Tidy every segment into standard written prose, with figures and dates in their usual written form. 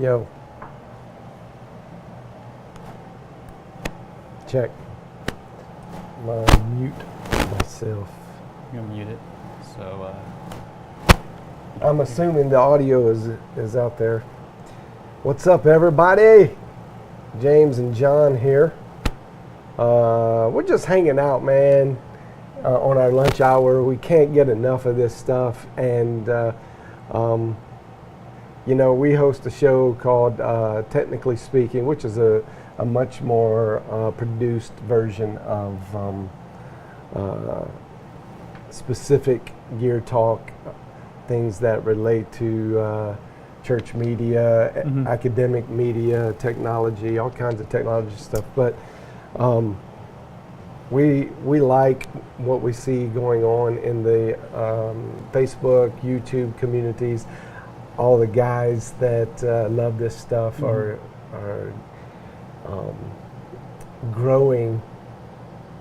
Yo. Check. Mute myself. I'm gonna mute it. So I'm assuming the audio is out there. What's up, everybody? James and John here. We're just hanging out, man, on our lunch hour. We can't get enough of this stuff, and we host a show called Technically Speaking, which is a much more produced version of specific gear talk, things that relate to church media, academic media, technology, all kinds of technology stuff. But we like what we see going on in the Facebook, YouTube communities. All the guys that love this stuff are growing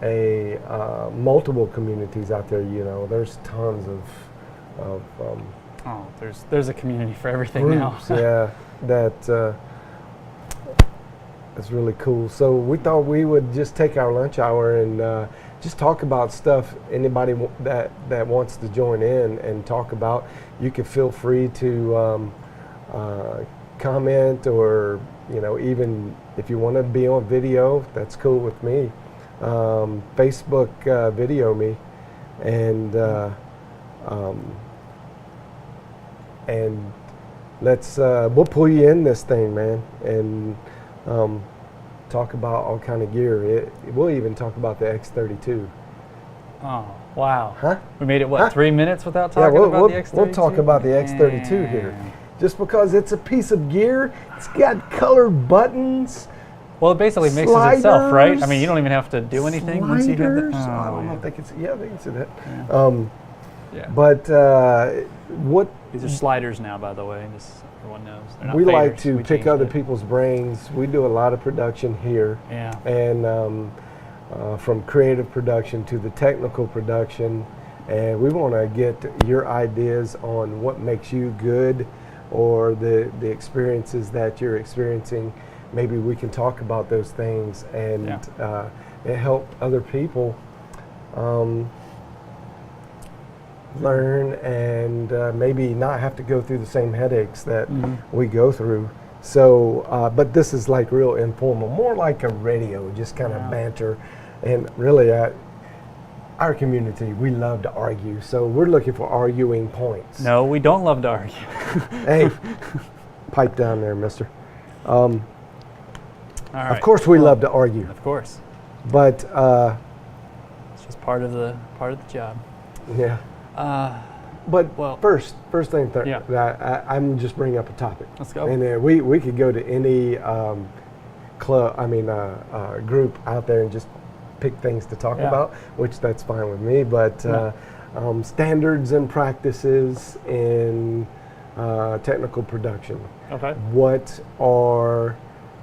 a multiple communities out there. You know, there's tons of there's a community for everything groups, now. yeah, that is really cool. So we thought we would just take our lunch hour and just talk about stuff. Anybody that wants to join in and talk about, you can feel free to comment, or even if you want to be on video, that's cool with me. Facebook video me, and let's we'll pull you in this thing, man, and talk about all kind of gear. We'll even talk about the X32. Oh, wow. Huh? We made it, Huh? 3 minutes without talking about the X32? We'll talk about the X32 here. Just because it's a piece of gear, it's got colored buttons. Well, it basically mixes itself, right? I mean, you don't even have to do anything once you have the... I don't know if they can see. Yeah, they can see that. Yeah. But what These are sliders now, by the way, just so everyone knows. They're not we like faders. to We pick changed other it. people's brains. We do a lot of production here. Yeah. And from creative production to the technical production, and we want to get your ideas on what makes you good, or the experiences that you're experiencing. Maybe we can talk about those things and it help other people learn and maybe not have to go through the same headaches that we go through. So, but this is like real informal, more like a radio, just kind of banter. And really, our community, we love to argue. So we're looking for arguing points. No, we don't love to argue. Hey, pipe down there, mister. All right. Of course we love to argue, Of course. but It's just part of the job. yeah. But well, first thing yeah. that I'm just bringing up a topic. Let's go. And we could go to any group out there and just pick things to talk about, which that's fine with me. But standards and practices in technical production. Okay. What are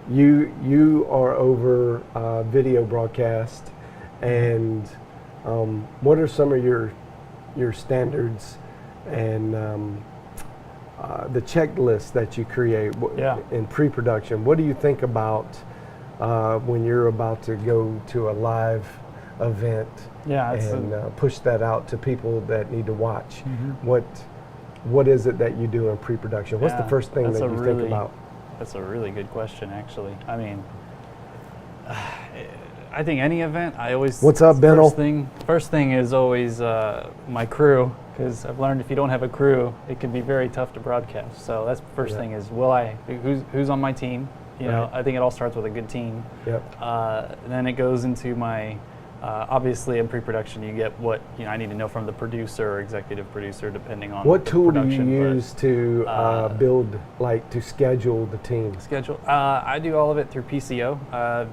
you are over video broadcast, and what are some of your standards and the checklist that you create in pre-production? What do you think about when you're about to go to a live event and push that out to people that need to watch? What is it that you do in pre-production? What's the first thing that you think about? That's a really good question, actually. I mean, I think any event, I always... What's up, Benno? First thing is always my crew, because I've learned if you don't have a crew, it can be very tough to broadcast. So that's the first thing is, who's on my team? You know, I think it all starts with a good team. Yep. Then it goes into my... obviously, in pre-production, you get what I need to know from the producer or executive producer, depending on what the tool do you production, use to build, to schedule the team? I do all of it through PCO.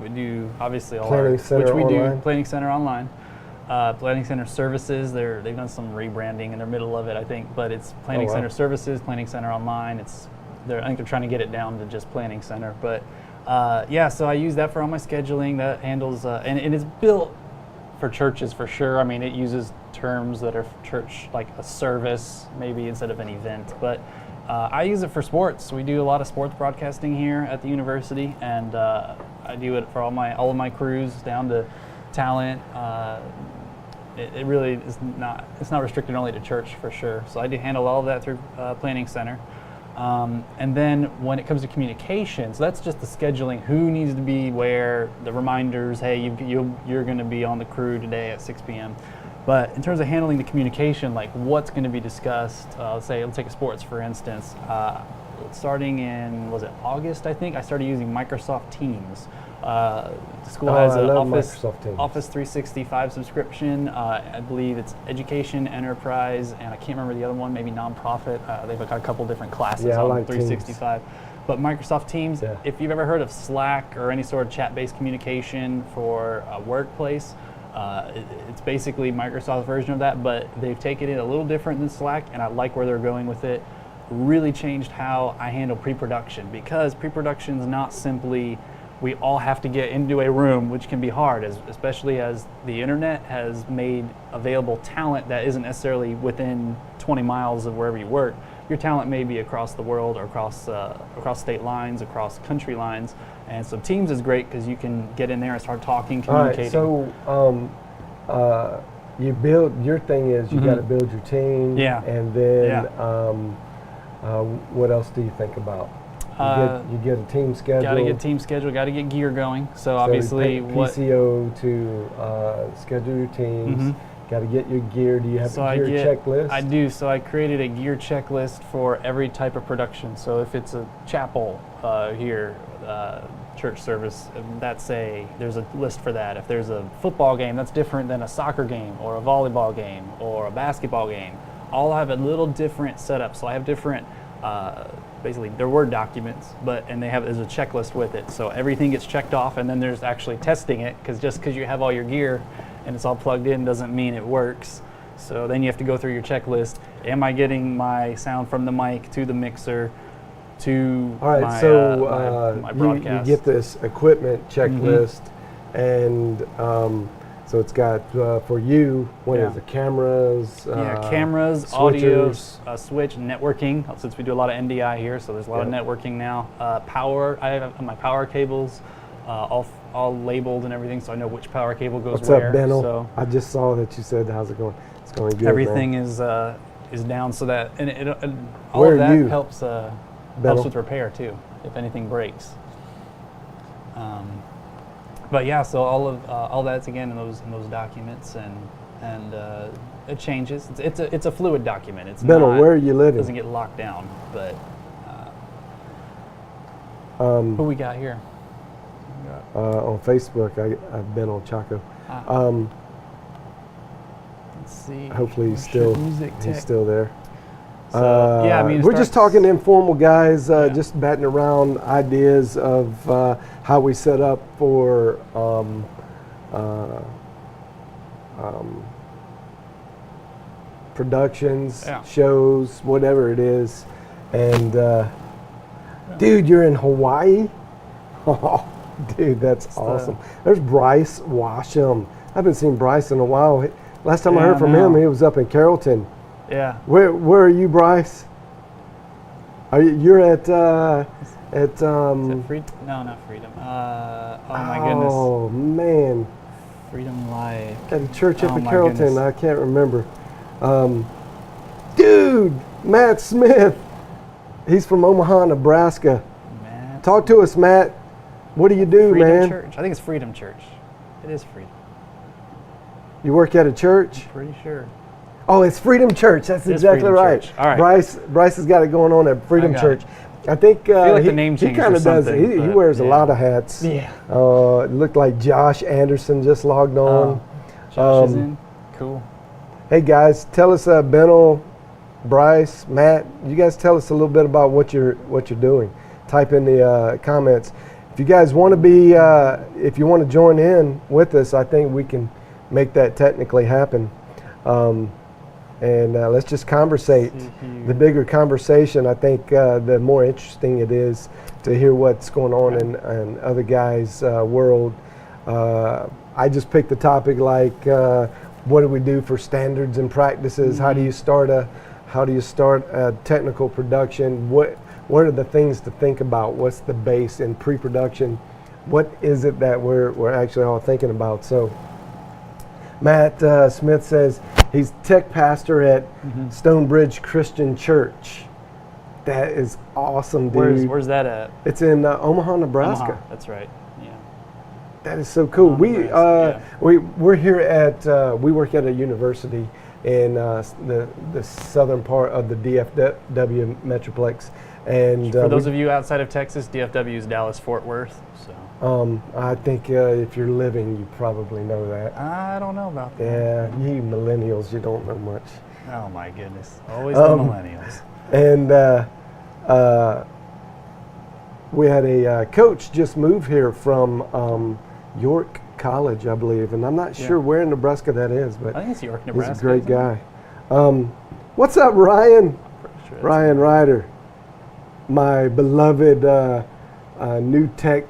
We do obviously all Planning Center Online? do Planning Center Online. Planning Center Services. They've done some rebranding in the middle of it, I think, but it's Planning Center Services, Planning Center Online. I think they're trying to get it down to just Planning Center, but so I use that for all my scheduling. That handles and it's built for churches for sure. I mean, it uses terms that are church, like a service maybe instead of an event, but I use it for sports. We do a lot of sports broadcasting here at the university, and I do it for all of my crews down to talent. It really is not. It's not restricted only to church for sure. So I do handle all of that through Planning Center. And then when it comes to communication, so that's just the scheduling, who needs to be where, the reminders, hey, you're going to be on the crew today at 6 p.m. But in terms of handling the communication, like what's going to be discussed, let's take a sports for instance, starting in, was it August, I think, I started using Microsoft Teams. The school has an Office 365 subscription. I believe it's education, enterprise, and I can't remember the other one, maybe nonprofit. They've got a couple different classes on like 365. Teams. But Microsoft Teams, if you've ever heard of Slack or any sort of chat-based communication for a workplace, it's basically Microsoft's version of that, but they've taken it a little different than Slack, and I like where they're going with it. Really changed how I handle pre-production, because pre-production is not simply we all have to get into a room, which can be hard, especially as the internet has made available talent that isn't necessarily within 20 miles of wherever you work. Your talent may be across the world or across state lines, across country lines, and so Teams is great because you can get in there and start talking, communicating. All right, so you build, your thing is you got to build your team, and then what else do you think about? You get a team schedule. Got to get team schedule. Got to get gear going. So obviously, PCO to schedule your teams. Got to get your gear. Do you have a gear checklist? I do. So I created a gear checklist for every type of production. So if it's a chapel here, church service, there's a list for that. If there's a football game, that's different than a soccer game or a volleyball game or a basketball game. All have a little different setup. So I have different. Basically, they're Word documents, and there's a checklist with it. So everything gets checked off, and then there's actually testing it, because just because you have all your gear and it's all plugged in doesn't mean it works. So then you have to go through your checklist. Am I getting my sound from the mic to the mixer to my broadcast? You get this equipment checklist, and so it's got for you, what is it, cameras? Cameras, switchers, audio, switch, networking, since we do a lot of NDI here, so there's a lot of networking now. Power, I have my power cables all labeled and everything, so I know which power cable goes where. What's up, Benno? So I just saw that you said, how's it going? It's going good, everything man. is down, so that, and all of that helps with repair too, if anything breaks. But yeah, so all that's again in those documents, and it changes. It's a fluid document. It's Benno, where are you living? It doesn't get locked down. But who we got here? On Facebook, I've been on Chaco. Let's see. Hopefully he's still there. So, we're just talking informal guys, just batting around ideas of how we set up for productions, shows, whatever it is. And dude, you're in Hawaii? Oh, dude, that's awesome. There's Bryce Washam. I haven't seen Bryce in a while. Last time I heard from him, he was up in Carrollton. Yeah. Where are you, Bryce? You're at No, not Freedom. Oh my goodness. Oh man. Freedom Live. At a church up in Carrollton. I can't remember. Dude, Matt Smith. He's from Omaha, Nebraska. Talk to us, Matt. What do you do, Freedom Church. I think it's Freedom Church. It is Freedom. You work at a church? I'm pretty sure. Oh, it's Freedom Church. That's exactly right. All right. Bryce has got it going on at Freedom Church. I think I feel like the name he kind of does it. He wears a lot of hats. Yeah. It looked like Josh Anderson just logged on. Josh is in. Cool. Hey guys, tell us, Benno, Bryce, Matt. You guys tell us a little bit about what you're doing. Type in the comments. If you guys want to be, if you want to join in with us, I think we can make that technically happen. And let's just conversate. The bigger conversation, I think, the more interesting it is to hear what's going on in other guys' world. I just picked the topic like, what do we do for standards and practices? How do you start a How do you start a technical production? What are the things to think about? What's the base in pre-production? What is it that we're actually all thinking about? So Matt Smith says he's tech pastor at Stonebridge Christian Church. That is awesome, dude. Where's that at? It's in Omaha, Nebraska. Omaha, that's right. Yeah. That is so cool. Nebraska, We're here at we work at a university in the southern part of the DFW Metroplex, and for those of you outside of Texas, DFW is Dallas Fort Worth. So I think if you're living, you probably know that. I don't know about that. Yeah, you millennials, you don't know much. Oh my goodness, always the millennials. And we had a coach just move here from York College, I believe, and I'm not sure where in Nebraska that is, but I think it's York, Nebraska. he's a great guy. What's up, Ryan? Sure Ryan Ryder, my beloved new tech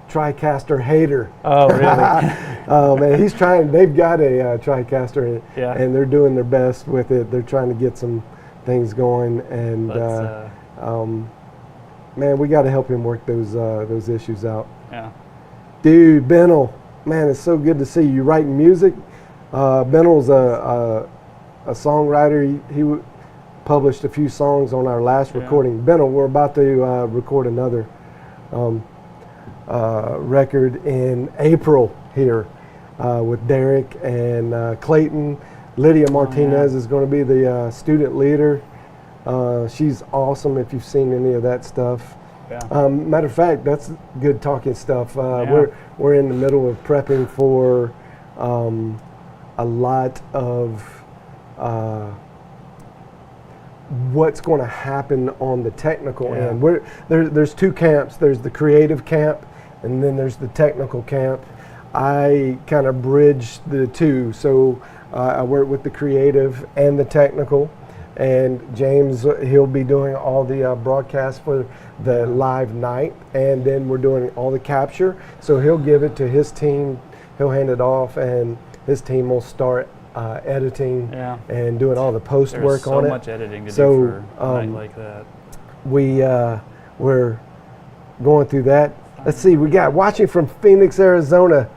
TriCaster hater. Oh, really? Oh man, he's trying. They've got a TriCaster, and they're doing their best with it. They're trying to get some things going, and man, we got to help him work those issues out. Yeah. Dude, Benel, man, it's so good to see you writing music. Benel's a songwriter. He published a few songs on our last recording. Benel, we're about to record another record in April here with Derek and Clayton. Lydia Martinez is going to be the student leader. She's awesome if you've seen any of that stuff. Yeah. Matter of fact, that's good talking stuff. We're in the middle of prepping for a lot of what's going to happen on the technical end. There's two camps. There's the creative camp, and then there's the technical camp. I kind of bridge the two, so I work with the creative and the technical. And James, he'll be doing all the broadcasts for the live night, and then we're doing all the capture. So he'll give it to his team, he'll hand it off, and his team will start editing and doing all the post work on it. There's so much editing to do for a night like that. We're going through that. Let's see, we got watching from Phoenix, Arizona,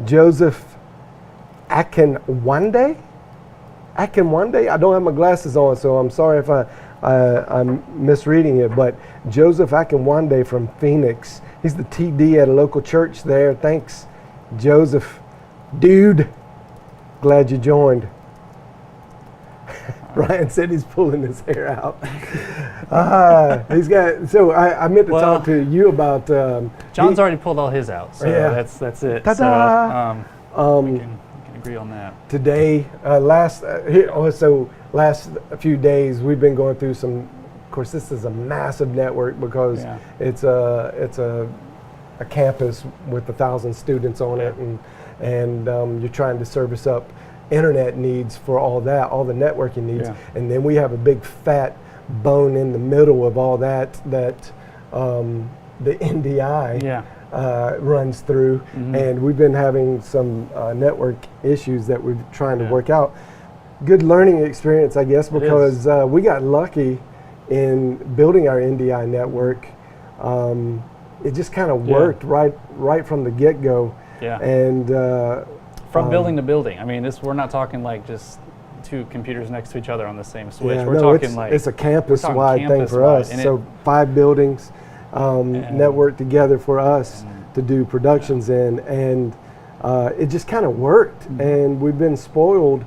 Joseph Akinwande. I don't have my glasses on, so I'm sorry if I'm misreading it, but Joseph Akinwande from Phoenix. He's the TD at a local church there. Thanks, Joseph. Dude, glad you joined. Ryan said he's pulling his hair out. He's got. So I meant to talk to you about. John's already pulled all his out, so that's it. Ta-da! So we can agree on that. Today, last few days, we've been going through some. Of course, this is a massive network because it's a campus with 1,000 students on it, and you're trying to service up internet needs for all that, all the networking needs, and then we have a big fat bone in the middle of all that the NDI runs through, and we've been having some network issues that we're trying to work out. Good learning experience, I guess, because we got lucky in building our NDI network. It just kind of worked right from the get-go, and from building to building. I mean, we're not talking like just two computers next to each other on the same switch. We're talking it's a campus-wide thing for us. So 5 buildings networked together for us to do productions in, and it just kind of worked. And we've been spoiled.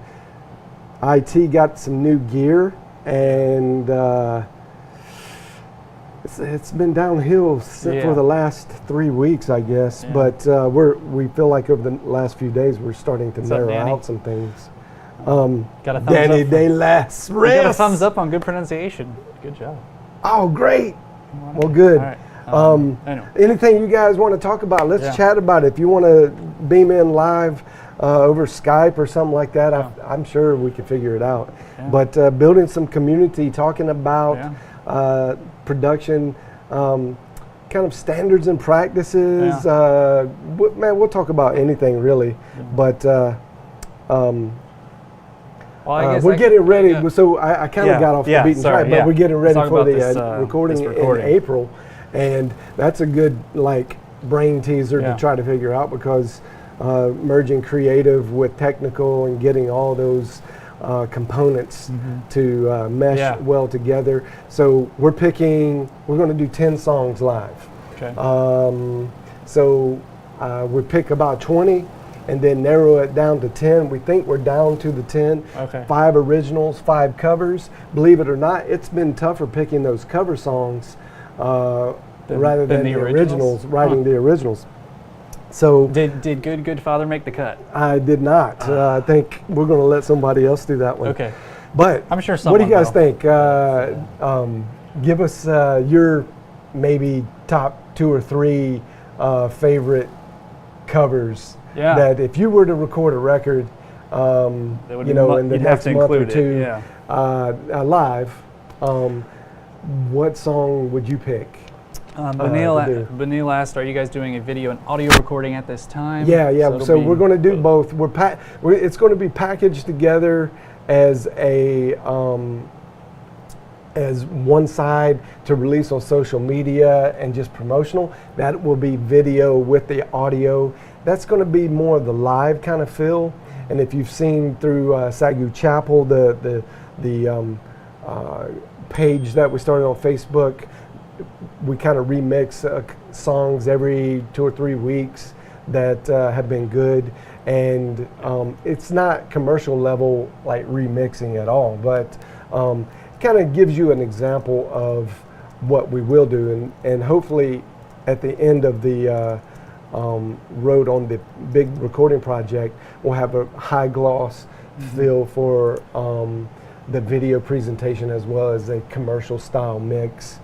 IT got some new gear, and it's been downhill for the last 3 weeks, I guess. But we feel like over the last few days we're starting to narrow out some things. Got a thumbs Danny up. De Las Got a thumbs up on good pronunciation. Good job. Oh, great. Well, good. All right. Anything you guys want to talk about? Let's chat about it. If you want to beam in live over Skype or something like that, I'm sure we can figure it out. But building some community, talking about production, kind of standards and practices. We'll talk about anything really. But Well, I guess we're getting ready. yeah. So I kind of Yeah, got off yeah, the beaten sorry, track, but yeah. we're getting Let's ready talk for about the this, recording this in recording. April, and that's a good like brain teaser Yeah. to try to figure out, because merging creative with technical and getting all those components to mesh Yeah. well together. So we're going to do 10 songs live. Okay. So we pick about 20 and then narrow it down to 10. We think we're down to the 10. Okay. 5 originals, 5 covers. Believe it or not, it's been tougher picking those cover songs rather than the the originals? writing the originals. So Did Good Father make the cut? I did not. I think we're going to let somebody else do that one. Okay. But I'm sure what do you someone guys will. think? Give us your maybe top 2 or 3 favorite covers Yeah. that if you were to record a record, would you be know, in the you'd have next to month or include it, 2, yeah. live, what song would you pick? Benil asked, are you guys doing a video and audio recording at this time? Yeah. it'll So be we're going to do both. It's going to be packaged together as as one side to release on social media and just promotional. That will be video with the audio. That's going to be more of the live kind of feel. And if you've seen through Sagu Chapel, the page that we started on Facebook, we kind of remix songs every 2 or 3 weeks that have been good. And it's not commercial level like remixing at all, but kind of gives you an example of what we will do, and hopefully at the end of the road on the big recording project, we'll have a high gloss feel for the video presentation as well as a commercial style mix.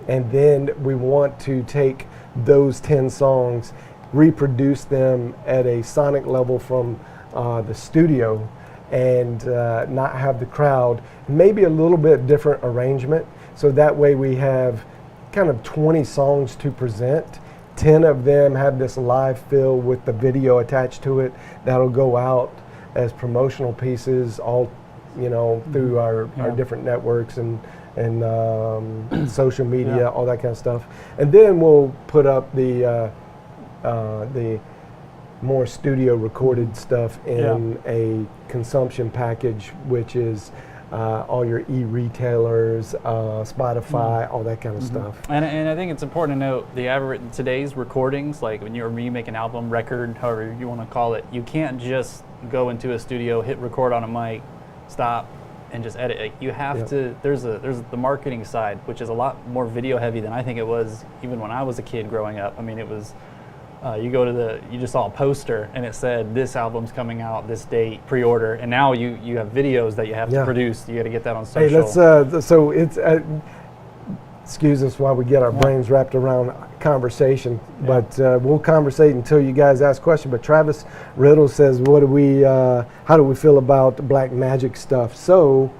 And then we want to take those 10 songs, reproduce them at a sonic level from the studio, and not have the crowd, maybe a little bit different arrangement. So that way we have kind of 20 songs to present. 10 of them have this live feel with the video attached to it. That'll go out as promotional pieces all, you know, through our different networks and social media, all that kind of stuff. And then we'll put up the more studio recorded stuff in a consumption package, which is all your e-retailers, Spotify, all that kind of stuff. And I think it's important to note today's recordings, like when you make an album, record, however you want to call it, you can't just go into a studio, hit record on a mic, stop, and just edit. Like, you have to. There's the marketing side, which is a lot more video heavy than I think it was even when I was a kid growing up. I mean, it was. You just saw a poster and it said this album's coming out this date, pre-order, and now you have videos that you have to produce. You got to get that on social. Hey, let's. So it's. Excuse us while we get our brains wrapped around conversation, but we'll conversate until you guys ask questions. But Travis Riddle says, "What do we? How do we feel about the Black Magic stuff?" So,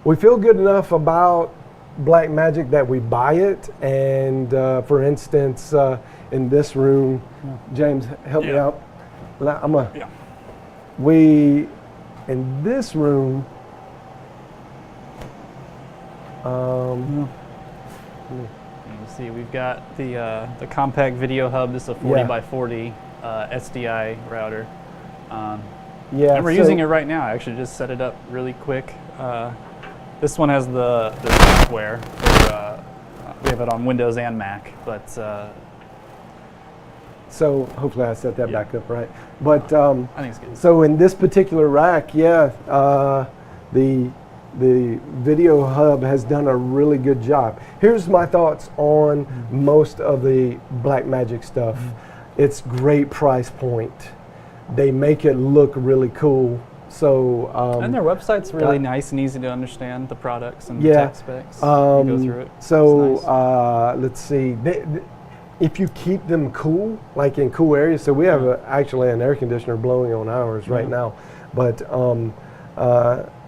we feel good enough about Black Magic that we buy it, and for instance, in this room, James, help me out. We in this room. You see, we've got the compact video hub. This is a 40 by 40 SDI router. And we're using it right now. I actually just set it up really quick. This one has the software. We have it on Windows and Mac, but so hopefully I set that back up right. But I think it's good. So in this particular rack, the video hub has done a really good job. Here's my thoughts on most of the Black Magic stuff. It's great price point. They make it look really cool. So and their website's really nice and easy to understand, the products and the tech specs. You go through it. So nice. Let's see. If you keep them cool, like in cool areas, so we have actually an air conditioner blowing on ours right now, but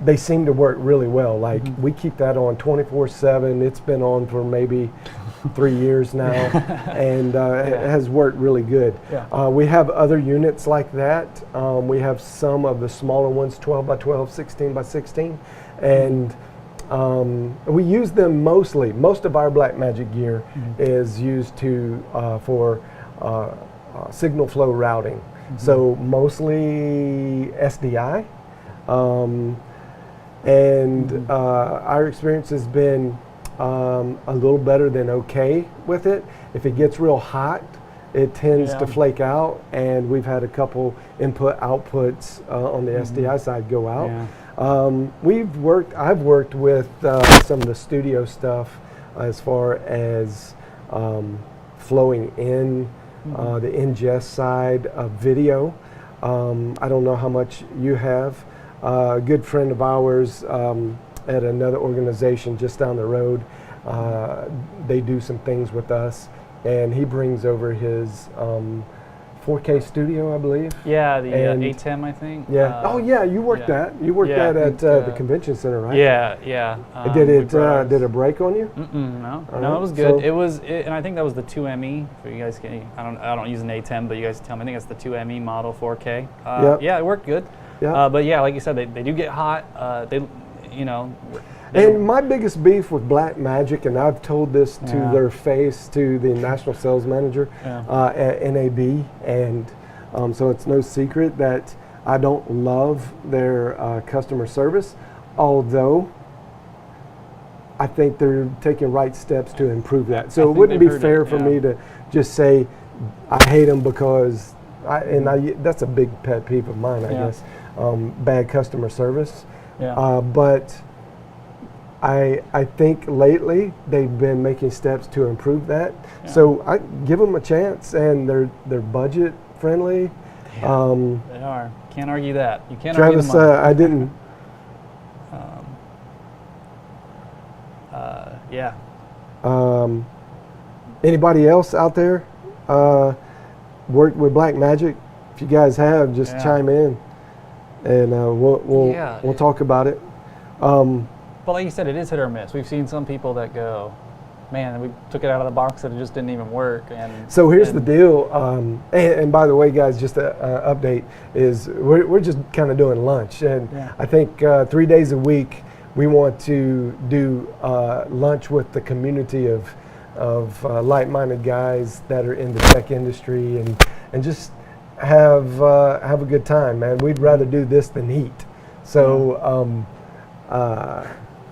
they seem to work really well. Like we keep that on 24/7. It's been on for maybe 3 years now, and it has worked really good. Yeah. We have other units like that. We have some of the smaller ones, 12 by 12, 16 by 16, and we use them mostly. Most of our Blackmagic gear is used for signal flow routing. So mostly SDI, and our experience has been a little better than okay with it. If it gets real hot, it tends to flake out, and we've had a couple input outputs on the SDI side go out. Yeah. I've worked with some of the studio stuff as far as flowing in the ingest side of video. I don't know how much you have. A good friend of ours at another organization just down the road, they do some things with us, and he brings over his 4K studio, I believe. Yeah, the And- ATEM, I think. Yeah. Oh yeah, you worked yeah. that. You worked Yeah, I that at think, the convention center, right? Yeah, yeah. Did we it brought ours. did it break on you? No, All no, right, it was good. so- And I think that was the 2ME. For you guys, I don't use an A10, but you guys tell me. I think it's the 2ME model 4K. Yep. Yeah, it worked good. Yeah. But yeah, like you said, they do get hot. You know. And my biggest beef with Blackmagic, and I've told this to Yeah. their face, to the national sales manager Yeah. at NAB, and so it's no secret that I don't love their customer service, although I think they're taking right steps to improve that. So it think wouldn't be they've heard fair it, for yeah. me to just say I hate them because, that's a big pet peeve of mine, I Yeah. guess, bad customer service. Yeah. But I think lately they've been making steps to improve that. Yeah. So I give them a chance, and they're budget friendly. They are. Can't argue that. You can't Travis, argue the money. I didn't. Yeah. Anybody else out there worked with Blackmagic? If you guys have, just Yeah. chime in, and we'll Yeah. talk about it. But like you said, it is hit or miss. We've seen some people that go, man, we took it out of the box and it just didn't even work. And So here's and- the deal, and by the way, guys, just an update is we're just kind of doing lunch, and Yeah. I think 3 days a week we want to do lunch with the community of like-minded guys that are in the tech industry, and just have a good time, man. We'd rather do this than eat. So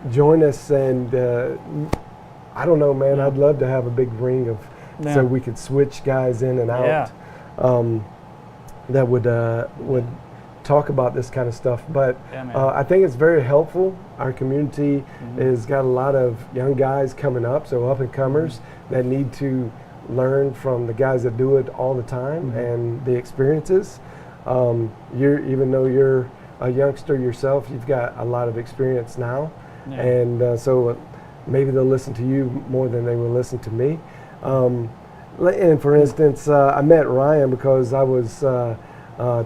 join us, and I don't know, man. Yeah. I'd love to have a big ring of Yeah. so we could switch guys in and out. Yeah. That would talk about this kind of stuff. But Yeah, man. I think it's very helpful. Our community Mhm. has got a lot of young guys coming up, so up and comers that need to learn from the guys that do it all the time and the experiences. Even though you're a youngster yourself, you've got a lot of experience now, Yeah. and so maybe they'll listen to you more than they will listen to me. And for instance, I met Ryan because I was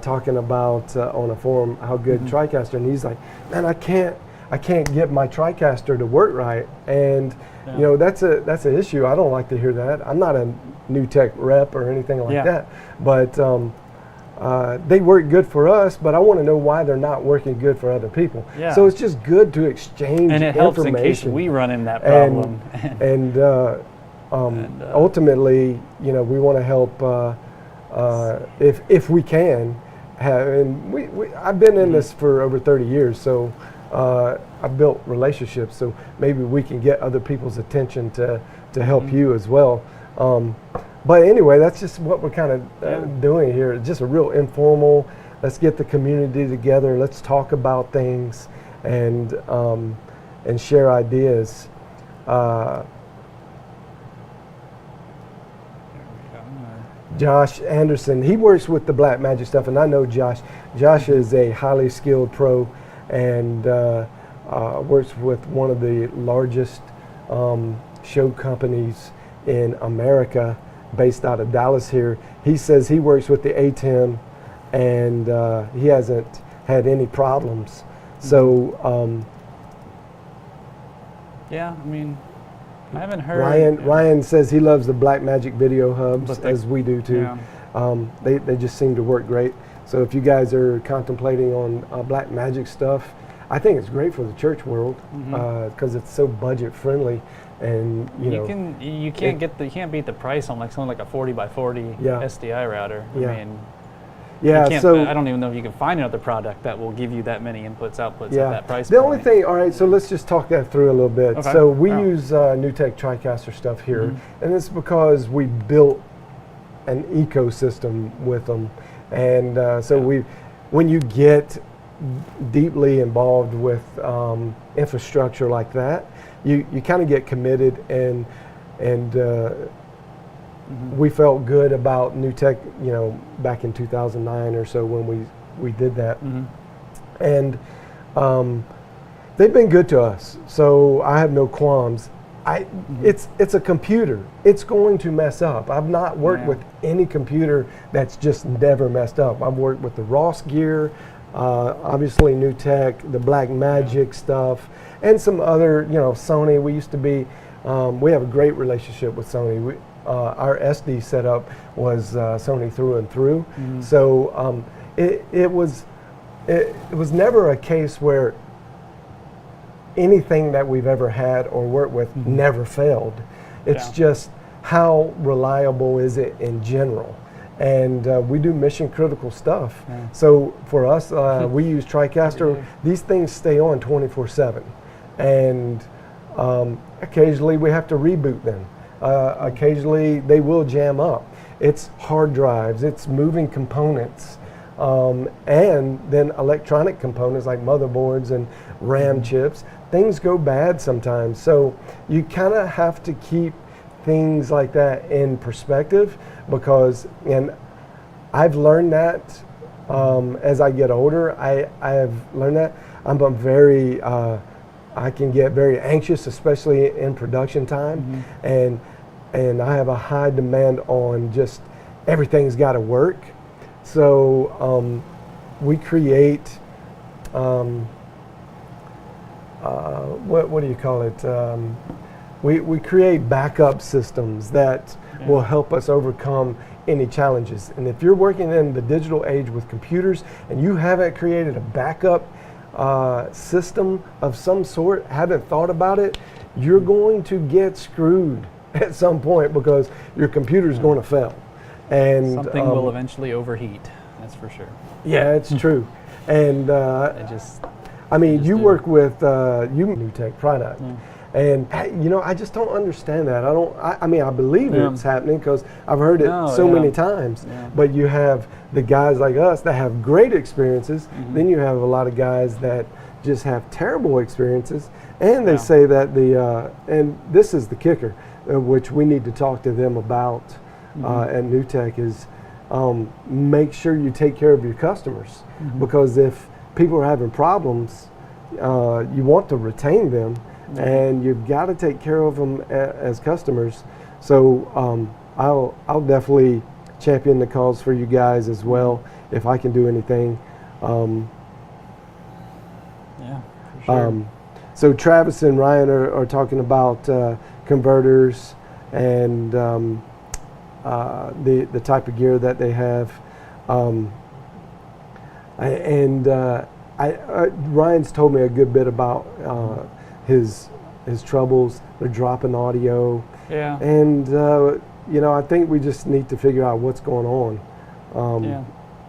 talking about on a forum how good TriCaster, and he's like, "Man, I can't get my TriCaster to work right," and Yeah. you know that's an issue. I don't like to hear that. I'm not a new tech rep or anything like Yeah. that, but they work good for us, but I want to know why they're not working good for other people. Yeah. So it's just good to exchange And it helps in case information. we run in that problem. And And, ultimately, you know, we want to help if we can. And I've been in this for over 30 years, so I've built relationships. So maybe we can get other people's attention to help you as well. But anyway, that's just what we're kind of doing here. It's just a real informal. Let's get the community together. Let's talk about things and share ideas. Josh Anderson, he works with the Blackmagic stuff, and I know Josh. Josh is a highly skilled pro and works with one of the largest show companies in America, based out of Dallas here. He says he works with the ATEM, and he hasn't had any problems. So Yeah, I mean, I haven't heard. Ryan says he loves the Blackmagic video hubs, as we do too. Yeah. They just seem to work great. So if you guys are contemplating on Blackmagic stuff, I think it's great for the church world because it's so budget friendly, and you can't beat the price on something like a 40x40 SDI router. Yeah. I mean, yeah. So I don't even know if you can find another product that will give you that many inputs, outputs at that price The point. only thing, all right, so let's just talk that through a little bit. Okay. So we use NewTek TriCaster stuff here, and it's because we built an ecosystem with them, and when you get deeply involved with infrastructure like that, you kind of get committed, and we felt good about NewTek, back in 2009 or so when we did that, and they've been good to us. So I have no qualms. It's a computer. It's going to mess up. I've not worked with any computer that's just never messed up. I've worked with the Ross gear, obviously NewTek, the Blackmagic stuff, and some other, Sony. We used to be, we have a great relationship with Sony. Our SD setup was Sony through and through. So it was never a case where anything that we've ever had or worked with never failed. It's just how reliable is it in general. And we do mission critical stuff. So for us, we use TriCaster. These things stay on 24/7. And occasionally we have to reboot them. Occasionally they will jam up. It's hard drives, it's moving components, and then electronic components like motherboards and RAM chips. Things go bad sometimes. So you kind of have to keep things like that in perspective, because, and I've learned that as I get older, I have learned that I'm a very, I can get very anxious, especially in production time, and I have a high demand on just everything's got to work. So we create, what do you call it? We create backup systems that will help us overcome any challenges. And if you're working in the digital age with computers and you haven't created a backup system of some sort, haven't thought about it, you're going to get screwed at some point because your computer is going to fail. And something will eventually overheat, that's for sure. Yeah, it's true. And you work with NewTek product. And I just don't understand that. I believe it's happening because I've heard it so many times. But you have the guys like us that have great experiences. Then you have a lot of guys that just have terrible experiences. And they say that and this is the kicker, which we need to talk to them about at NewTek, is make sure you take care of your customers. Because if people are having problems, you want to retain them. And you've got to take care of them as customers. So I'll definitely champion the cause for you guys as well if I can do anything. For sure. So Travis and Ryan are talking about converters and the type of gear that they have. Ryan's told me a good bit about his troubles. They're dropping audio. And I think we just need to figure out what's going on,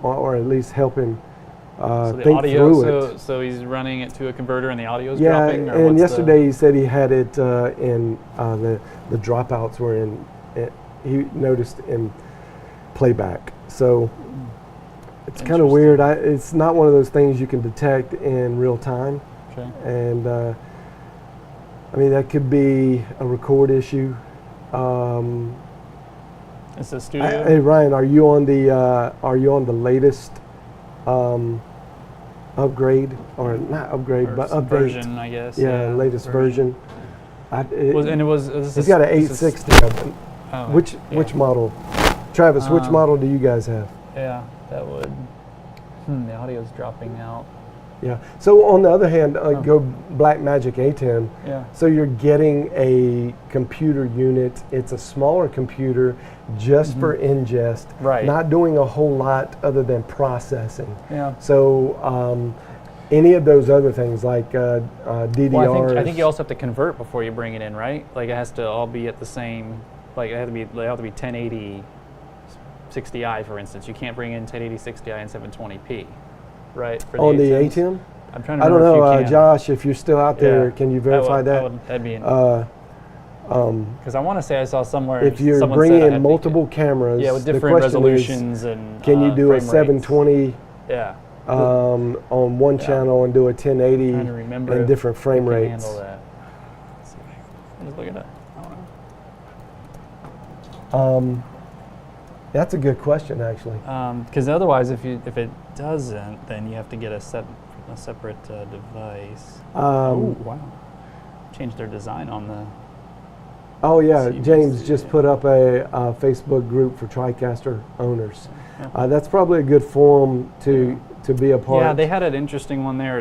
or at least help him think through it. So he's running it to a converter and the audio's yeah, dropping? And yesterday he said he had it in the dropouts were in, he noticed in playback. So it's kind of weird. It's not one of those things you can detect in real time. Okay. And that could be a record issue. It's a studio. Hey Ryan, are you on the layest upgrade, or not upgrade, but update? Version, I guess. Yeah, latest version. It's got an 860. Which model? Travis, which model do you guys have? Yeah, that would. The audio's dropping out. Yeah. So on the other hand, go Blackmagic ATEM. Yeah. So you're getting a computer unit. It's a smaller computer just for ingest. Right. Not doing a whole lot other than processing. Yeah. So any of those other things like DDRs. Well, I think you also have to convert before you bring it in, right? Like it has to all be at the same. Like they have to be 1080 60i, for instance. You can't bring in 1080 60i and 720p. Right, for on the ATEMs. ATEM? I'm trying to I don't remember know, if you can. Josh, if you're still out there, Yeah. can you verify that? That'd be Um, because I want to say I saw somewhere. if you're someone bringing said I in had multiple cameras, yeah, with the different question resolutions is, and can you do a frame rates. 720 Yeah, on one Yeah. channel and do a 1080 trying to remember and if different frame we can rates? handle that. Let's see if I can just look it up. I don't know. That's a good question, actually. Because otherwise, if it doesn't, then you have to get a separate device. Oh wow! Changed their design on the. Oh yeah, CBC, James just yeah. put up a Facebook group for TriCaster owners. Yeah. That's probably a good forum to be a part. Yeah, they had an interesting one there.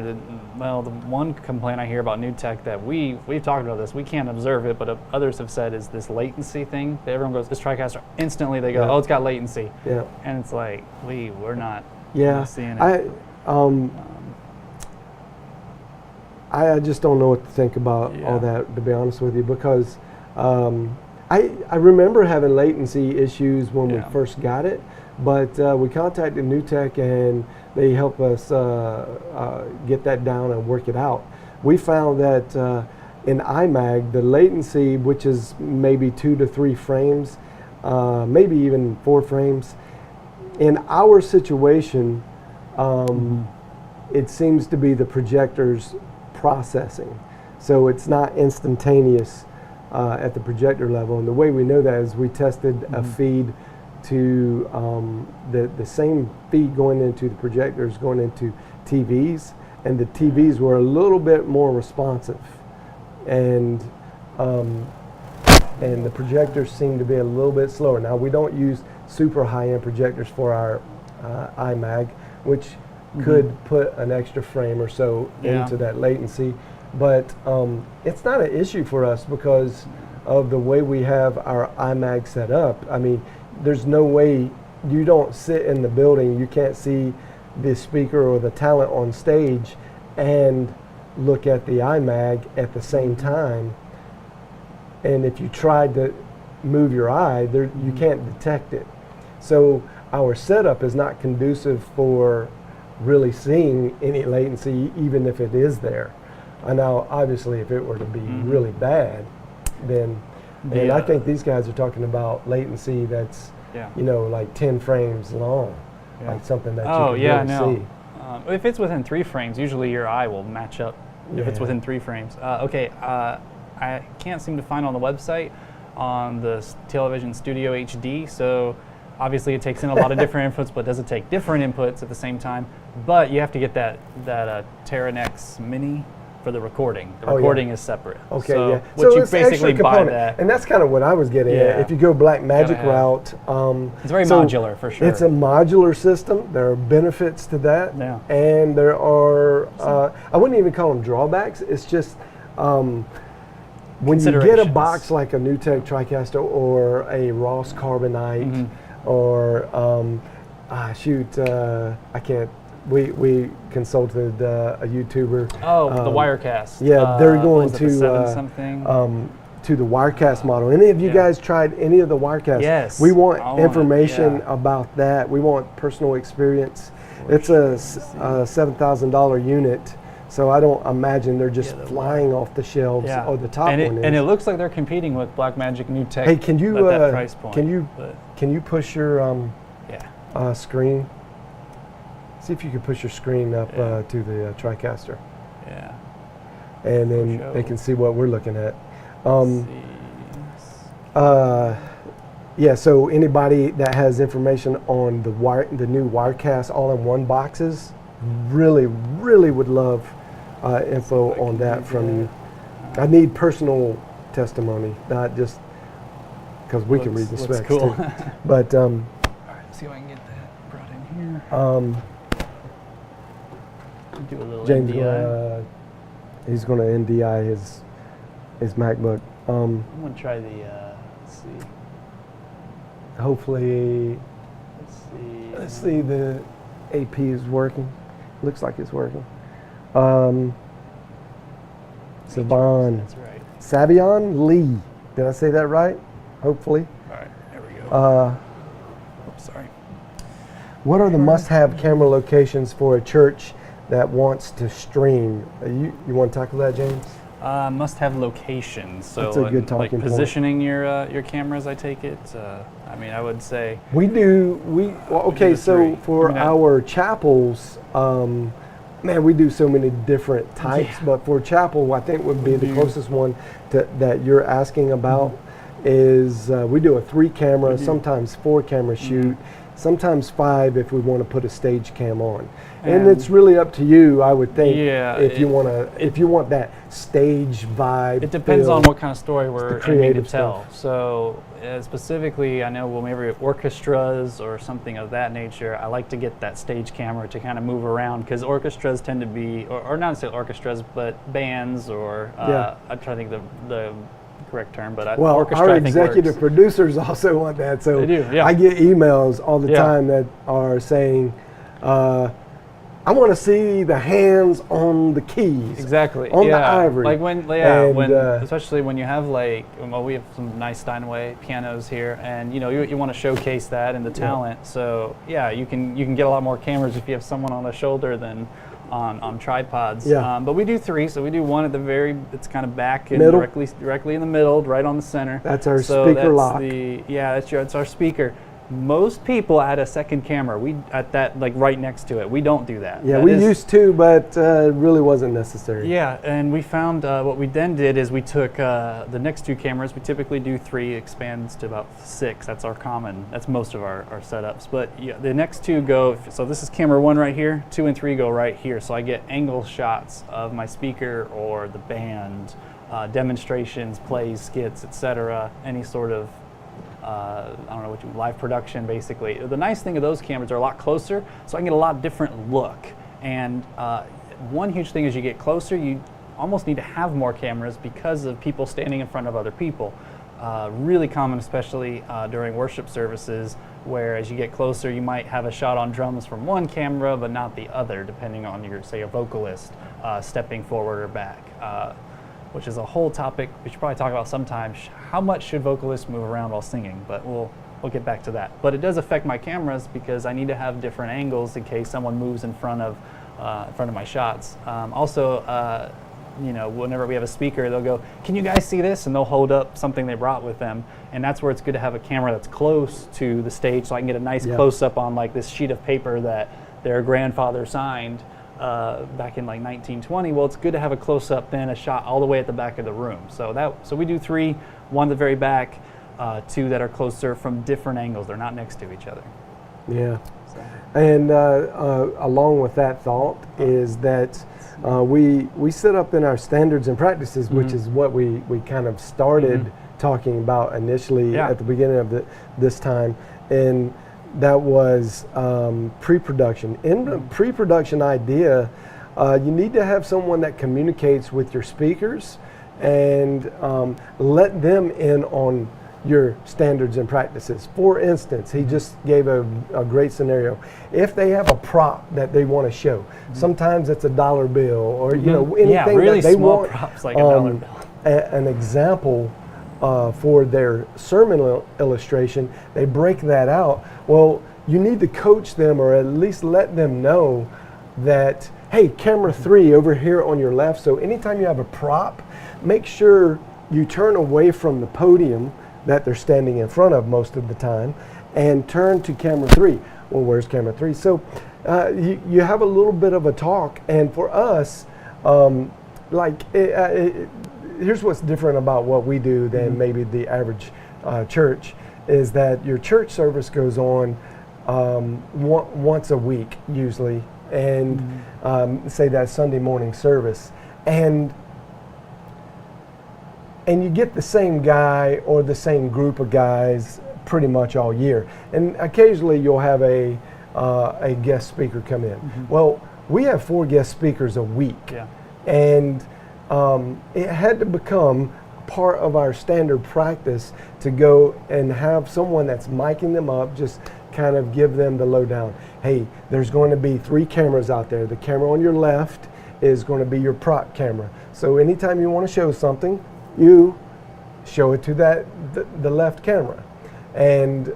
Well, the one complaint I hear about new tech that we've talked about this, we can't observe it, but others have said is this latency thing. That everyone goes, this TriCaster, instantly they go, Yeah. oh, it's got latency. Yeah. And it's like, we're not seeing it. I just don't know what to think about Yeah. all that, to be honest with you, because I remember having latency issues when we Yeah. first got it, but we contacted NewTek and they helped us get that down and work it out. We found that in iMag, the latency, which is maybe 2 to 3 frames, maybe even 4 frames, in our situation, it seems to be the projector's processing. So it's not instantaneous at the projector level. And the way we know that is we tested a feed to the same feed going into the projectors going into TVs, and the TVs were a little bit more responsive, and the projectors seem to be a little bit slower. Now we don't use super high-end projectors for our iMag, which could put an extra frame or so into that latency, but it's not an issue for us because of the way we have our iMag set up. I mean, there's no way you don't sit in the building, you can't see the speaker or the talent on stage and look at the iMag at the same time. And if you tried to move your eye, you can't detect it. So our setup is not conducive for really seeing any latency, even if it is there. Now, obviously, if it were to be really bad, then and I think these guys are talking about latency that's, like 10 frames long, like something that you can really see. If it's within 3 frames, usually your eye will match up. If it's within 3 frames. I can't seem to find on the website on the Television Studio HD. So obviously it takes in a lot of different inputs, but does it take different inputs at the same time? But you have to get that Teranex Mini for the recording. The recording is separate. Okay, so, yeah. Which So you it's basically extra buy component. that. And that's kind of what I was getting Yeah. at. If you go Blackmagic Gotta have- route, It's very modular for sure. It's a modular system. There are benefits to that, Yeah. and there are I wouldn't even call them drawbacks. It's just when you get a Considerations. box like a NewTek TriCaster or a Ross Carbonite or I can't. We consulted a YouTuber. Oh, the Wirecast. Yeah, they're what going was it, the 7 something. to the Wirecast model. Any of you guys tried any of the Wirecast? Yes. We want I want it, information yeah. about that. We want personal experience. It's a $7,000 unit, so I don't imagine they're just flying off the shelves. Yeah. Or the top and one is. And it looks like they're competing with Blackmagic NewTek. Hey, can you at that price point? can you push your Yeah. screen? See if you can push your screen up Yeah. to the TriCaster, Yeah. and then Show. they can see what we're looking at. Let's see. Yeah, so anybody that has information on the new Wirecast all-in-one boxes, really would love info on that from you. I need personal testimony, not just because we can read the Looks specs cool. too. But All right, let's see if I can get that brought in here. Do a little James NDI. he's going to NDI his MacBook. I'm gonna try the. Let's see. Hopefully, Let's see. let's see, the AP is working. Looks like it's working. Savon. That's right. Savion Lee. Did I say that right? Hopefully. All right. There we go. Oops, sorry. What are the must-have camera locations for a church that wants to stream? You want to tackle that, James? Must have locations. So That's a good like talking point. positioning your cameras. I take it. I mean, I would say. We do. Okay. the So three. for I mean, our chapels, man, we do so many different types. Yeah. But for chapel, I think would be the do. closest one that you're asking about is we do a 3-camera, sometimes 4-camera shoot, sometimes 5 if we want to put a stage cam on. And it's really up to you, I would think. Yeah, if you want that stage vibe. It depends feel. on what kind of story we're aiming to creative tell. stuff. So specifically, I know whenever orchestras or something of that nature, I like to get that stage camera to kind of move around because orchestras tend to be, or not necessarily orchestras, but bands or I'm trying to think the correct term, but Well, orchestra our I think executive works. producers also want that. So They do, yeah. I get emails all the Yeah. time that are saying, I want to see the hands on the keys. Exactly. On yeah. the ivory. Like when, And, especially when you have we have some nice Steinway pianos here, and you want to showcase that and the talent. So yeah, you can get a lot more cameras if you have someone on the shoulder than on tripods. Yeah. But we do 3, so we do one at the it's kind of back and Middle. directly in the middle, right on the center. That's our So speaker that's lock. That's our speaker. Most people add a second camera. We at that like right next to it. We don't do that. Yeah, That we is- used to, but it really wasn't necessary. Yeah, and we found what we then did is we took the next 2 cameras. We typically do 3, expands to about 6. That's that's most of our setups. But yeah, the next 2 go, so this is camera 1 right here, 2 and 3 go right here. So I get angle shots of my speaker or the band, demonstrations, plays, skits, etc. Any sort of I don't know live production basically. The nice thing of those cameras are a lot closer, so I can get a lot different look. And one huge thing is you get closer, you almost need to have more cameras because of people standing in front of other people. Really common, especially during worship services, where as you get closer, you might have a shot on drums from one camera, but not the other, depending on say a vocalist stepping forward or back. Which is a whole topic we should probably talk about sometime. How much should vocalists move around while singing? But we'll get back to that. But it does affect my cameras because I need to have different angles in case someone moves in front of my shots. Whenever we have a speaker, they'll go, "Can you guys see this?" And they'll hold up something they brought with them. And that's where it's good to have a camera that's close to the stage, so I can get a nice close up on like this sheet of paper that their grandfather signed. Back in like 1920. Well, it's good to have a close-up, then a shot all the way at the back of the room. So we do 3, 1 at the very back, 2 that are closer from different angles. They're not next to each other. Yeah. And along with that thought is that we set up in our standards and practices, which is what we kind of started talking about initially at the beginning of this time, and that was pre-production. In the pre-production idea, you need to have someone that communicates with your speakers and let them in on your standards and practices. For instance, he just gave a great scenario. If they have a prop that they want to show, sometimes it's a $1 bill or anything really that they small want. props like a $1 bill. An example for their sermon illustration, they break that out. Well, you need to coach them or at least let them know that, hey, camera 3 over here on your left. So anytime you have a prop, make sure you turn away from the podium that they're standing in front of most of the time and turn to camera 3. Well, where's camera 3? So you have a little bit of a talk. And for us, here's what's different about what we do than maybe the average church is that your church service goes on once a week usually, and say that Sunday morning service, and you get the same guy or the same group of guys pretty much all year, and occasionally you'll have a guest speaker come in. Well, we have 4 guest speakers a week. Yeah. And it had to become part of our standard practice to go and have someone that's miking them up, just kind of give them the lowdown. Hey, there's going to be 3 cameras out there. The camera on your left is going to be your prop camera. So anytime you want to show something, you show it to the left camera. And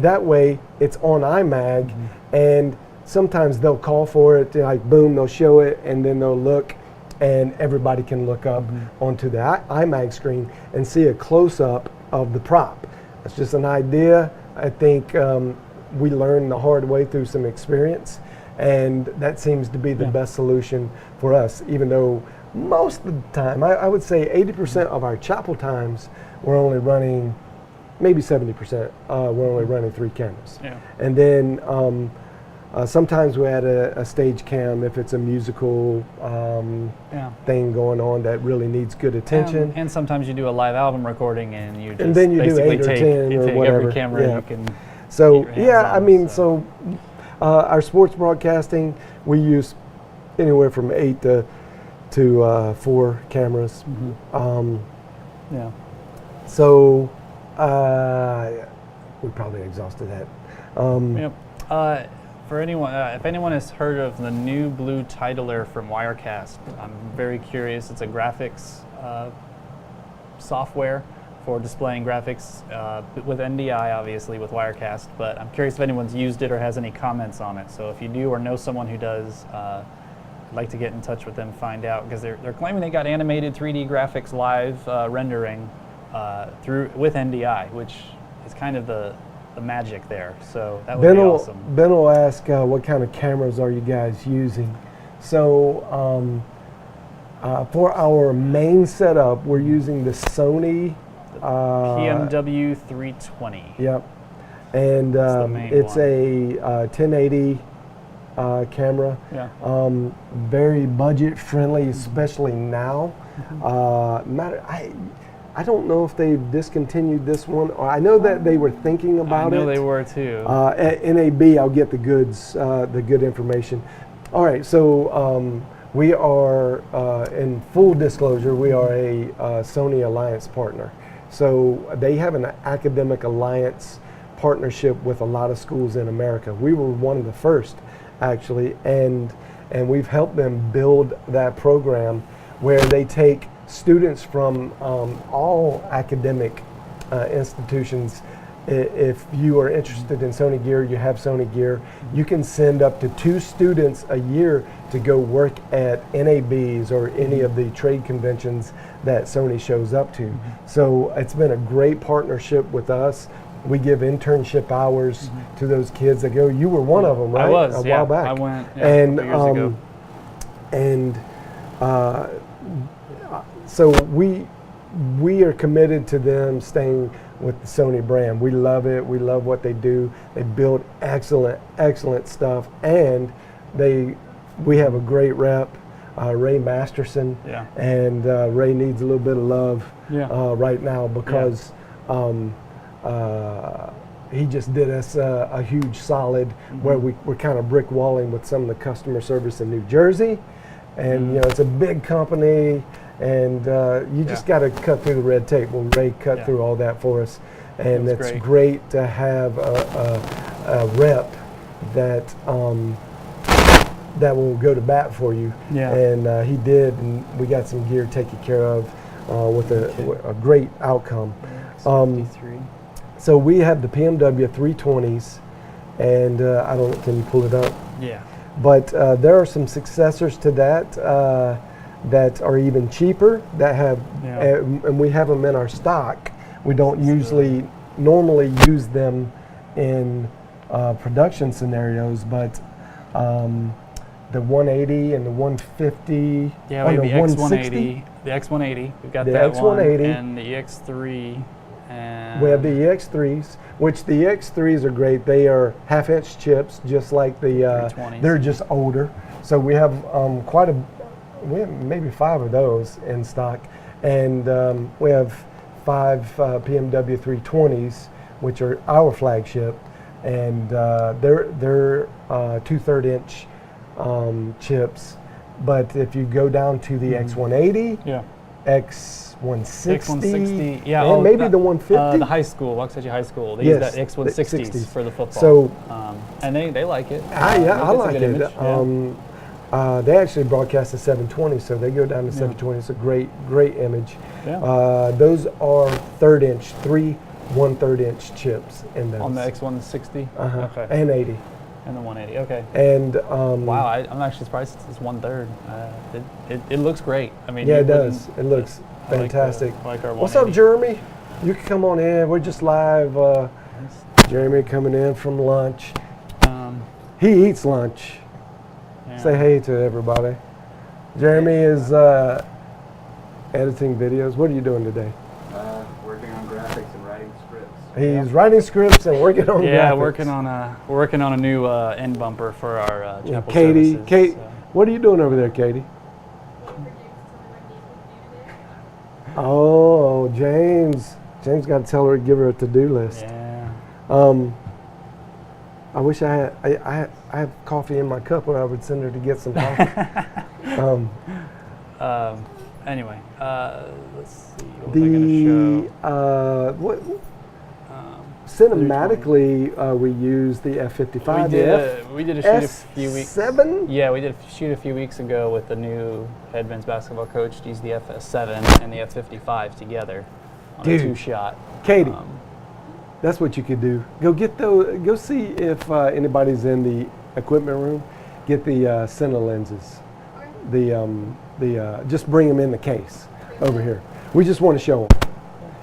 that way it's on IMAG, and sometimes they'll call for it, like boom, they'll show it, and then they'll look, and everybody can look up onto the IMAG screen and see a close-up of the prop. It's just an idea. I think we learned the hard way through some experience, and that seems to be the best solution for us, even though most of the time, I would say 80% of our chapel times, we're only running, maybe 70%, we're only running 3 cameras. Yeah. And then sometimes we add a stage cam if it's a musical thing going on that really needs good attention. And sometimes you do a live album recording, and you just and then you do basically 8 or take, 10 you or take whatever. every camera Yeah. you can. So get your hands I on, mean, so our sports broadcasting, we use anywhere from 8 to 4 cameras. Yeah. So we probably exhausted that. Yep. For anyone, if anyone has heard of the new blue titler from Wirecast, I'm very curious. It's a graphics software for displaying graphics with NDI, obviously, with Wirecast. But I'm curious if anyone's used it or has any comments on it. So if you do or know someone who does, I'd like to get in touch with them, find out, because they're claiming they got animated 3D graphics live rendering with NDI, which is kind of the magic there. So that would be awesome. Ben will ask what kind of cameras are you guys using. So for our main setup, we're using the Sony PMW 320. Yep. And it's a 1080 camera. Yeah. Very budget friendly, especially now. I don't know if they've discontinued this one, or I know that they were thinking about it. I know they were too. At NAB, I'll get the goods, the good information. All right, so we are, in full disclosure, we are a Sony Alliance partner. So they have an academic alliance partnership with a lot of schools in America. We were one of the first, actually, and we've helped them build that program where they take students from all academic institutions. If you are interested in Sony gear, you have Sony gear, you can send up to 2 students a year to go work at NABs or any of the trade conventions that Sony shows up to. So it's been a great partnership with us. We give internship hours to those kids that go. You were one of them, right? I was, a while back. I went and a couple years ago. And so we are committed to them staying with the Sony brand. We love it. We love what they do. They build excellent stuff, and we have a great rep, Ray Masterson. Yeah. And Ray needs a little bit of love right now because he just did us a huge solid where we're kind of brick walling with some of the customer service in New Jersey, and it's a big company. And you just got to cut through the red tape. Well, Ray cut through all that for us, and it's great to have a rep that that will go to bat for you. Yeah. And he did, and we got some gear taken care of with a great outcome. So we have the PMW 320s, and can you pull it up? Yeah. But there are some successors to that. That are even cheaper, that have, and we have them in our stock. We don't normally use them in production scenarios, but the 180 and the 150, yeah, we have the X180, the X180, we've got that one, and the EX3, and we have the EX3s, which the EX3s are great. They are half-inch chips, just like the, they're just older. So we have we have maybe 5 of those in stock, and we have 5 PMW 320s, which are our flagship, and they're 2/3 inch chips. But if you go down to the X180, Yeah. X160, X160, yeah, and maybe the 150. The high school, Waxahachie High School. They Yes, use that X160s the 60s. for the football. So- and they like it. I It's a like good it. image, yeah. They actually broadcast the 720, so they go down to 720. It's a great image. Yeah. Those are 3/3 inch, 3 1/3 inch chips in those. On the X160? Uh-huh. Okay. And 80. And the 180, okay. And Wow, I'm actually surprised it's 1/3. It looks great. I mean, yeah, you it does. wouldn't- It looks I like the- fantastic. I like our What's up, 180. Jeremy? You can come on in. We're just live. Jeremy coming in from lunch. He eats lunch. Yeah. Say hey to everybody. Jeremy is editing videos. What are you doing today? Working on graphics and writing scripts. He's writing scripts and working on Yeah, graphics. we're working on a new end bumper for our Yeah, chapel Katie, services. Kate, so. what are you doing over there, Katie? Oh, James. James got to tell her to give her a to-do list. Yeah. I wish I have coffee in my cup, or I would send her to get some coffee. Anyway, let's see. What was I going to show? What cinematically we use the F55. We did a shoot a few weeks. S7. Yeah, we did a shoot a few weeks ago with the new head men's basketball coach. Used the FS7 and the F55 together on Dude. a 2-shot. Katie, that's what you could do. Go get those. Go see if anybody's in the equipment room. Get the Cine lenses. Just bring them in the case over here. We just want to show them.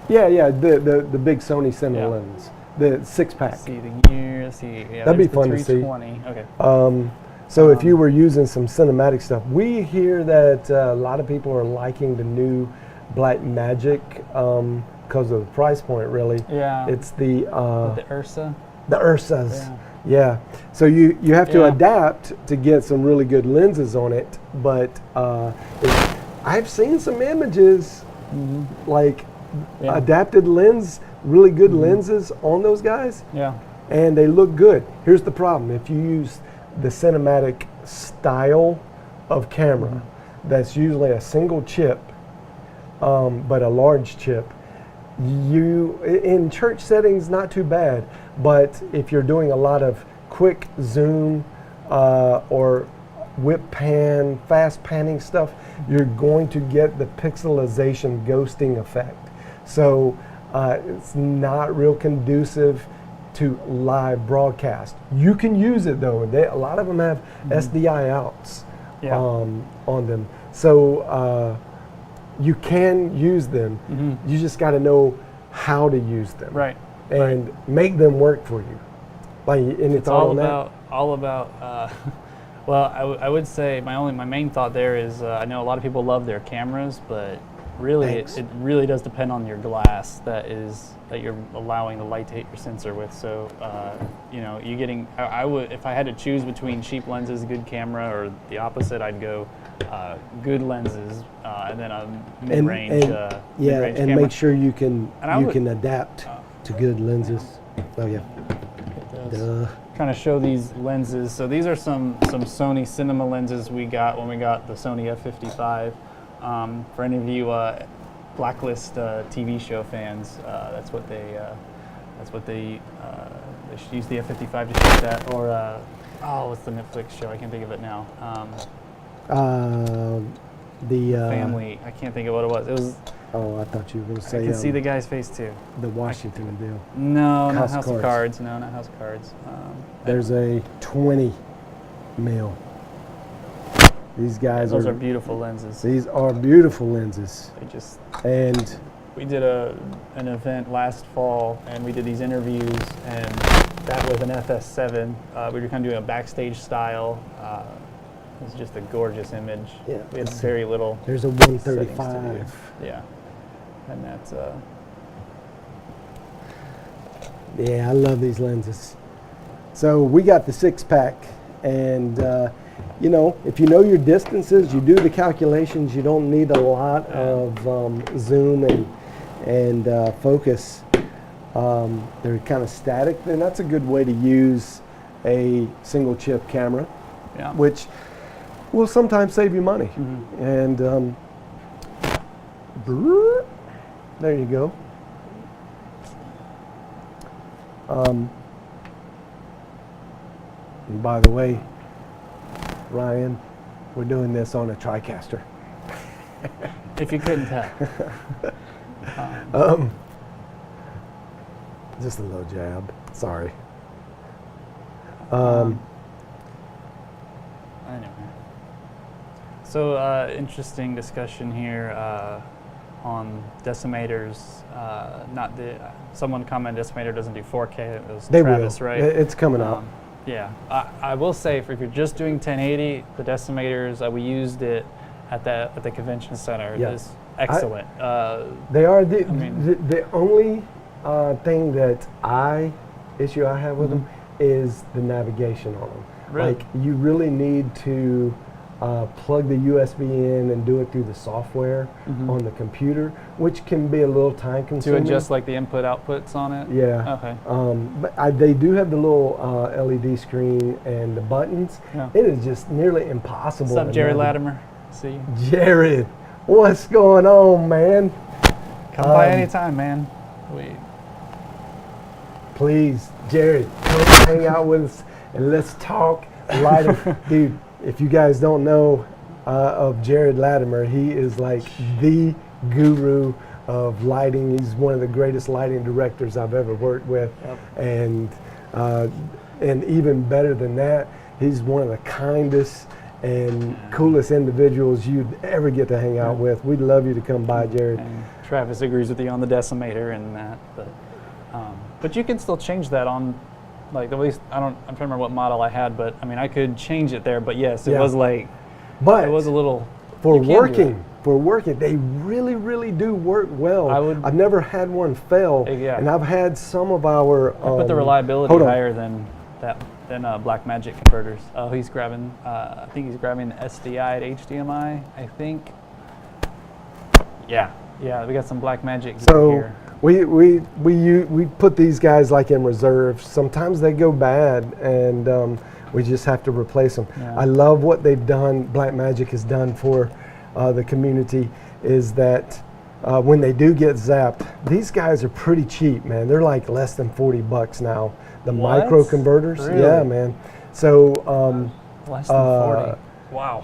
Yeah, the big Sony Cine Yeah. lens, the 6-pack. Let's see the gear. Let's see. Yeah, That'd be there's the fun to see. 320. Okay. So if you were using some cinematic stuff, we hear that a lot of people are liking the new Blackmagic because of the price point. Really, Yeah. it's the Ursa. Ursas. Yeah. Yeah. So you have to Yeah. adapt to get some really good lenses on it, but I've seen some images like Yeah. adapted lens, really good lenses on those guys, Yeah. and they look good. Here's the problem: if you use the cinematic style of camera, that's usually a single chip, but a large chip. In church settings, not too bad, but if you're doing a lot of quick zoom or whip pan, fast panning stuff, you're going to get the pixelization ghosting effect. So it's not real conducive to live broadcast. You can use it though. A lot of them have SDI outs Yeah. on them. So you can use them. You just got to know how to use them. Right. And make them work for you. Like, and it's all on all about. Well, I would say my main thought there is I know a lot of people love their cameras, but really it really does depend on your glass that you're allowing the light to hit your sensor with. So you getting I would, if I had to choose between cheap lenses, good camera, or the opposite, I'd go good lenses and then a mid-range mid-range and camera. make sure you can And I would- can adapt to good lenses. Oh yeah. Duh. Kind of show these lenses. So these are some Sony cinema lenses we got when we got the Sony F55. For any of you Blacklist TV show fans, that's what they should use the F55 to shoot that. Or what's the Netflix show? I can't think of it now. The Family. I can't think of what it was. It was. Oh, I thought you were going to I say can see the guy's face too. the Washington deal. No, not House House of of Cards. No, not House of Cards. There's a 20 mil. These guys Those are beautiful lenses. These are beautiful lenses, They just. and We did an event last fall, and we did these interviews, and that was an FS7. We were kind of doing a backstage style. It was just a gorgeous image. Yeah, We had it's- very little there's a settings to 135. do. Yeah, and that's Yeah, I love these lenses. So we got the 6-pack, and if you know your distances, you do the calculations. You don't need a lot of zoom and focus. They're kind of static, and that's a good way to use a single chip camera. Yeah. which will sometimes save you money. Mhm. And there you go. And by the way, Ryan, we're doing this on a TriCaster. If you couldn't tell. Just a little jab. Sorry. Anyway. So interesting discussion here on decimators. Not the someone commented decimator doesn't do 4K. It was They Travis, will. right? It's coming out. Yeah, I will say if you're just doing 1080, the decimators we used it at the convention center. Yeah. It is excellent. They are the I mean- the only thing that issue I have with them is the navigation on them. Really? Like you really need to plug the USB in and do it through the software on the computer, which can be a little time to consuming. adjust like the input outputs on it. Yeah. Okay. But they do have the little LED screen and the buttons. Yeah. It is just nearly impossible. What's up, to Jared navigate. Latimer? See you. Jared, what's going on, man? Come by anytime, man. Please, Jared, come hang out with us and let's talk lighting. Dude, if you guys don't know of Jared Latimer, he is like the guru of lighting. He's one of the greatest lighting directors I've ever worked with. Yep. And even better than that, he's one of the kindest and coolest individuals you'd ever get to hang out with. We'd love you to come by, Jared. And Travis agrees with you on the decimator and that, but you can still change that on, like, at least I'm trying to remember what model I had, but I mean I could change it there. But yes, it Yeah. was like But it was a little for you can do working, they really, really do work well. I I've never had one fail, Yeah. and I've had some of our. I put the reliability hold on. higher than Blackmagic converters. Oh, he's grabbing. I think he's grabbing the SDI to HDMI. I think. Yeah, we got some Blackmagic So here. we put these guys like in reserve. Sometimes they go bad, and we just have to replace them. Yeah. I love what they've done. Blackmagic has done for the community is that when they do get zapped, these guys are pretty cheap, man. They're like less than $40 now. The What? micro converters, Really? yeah, man. So Less than 40. Wow.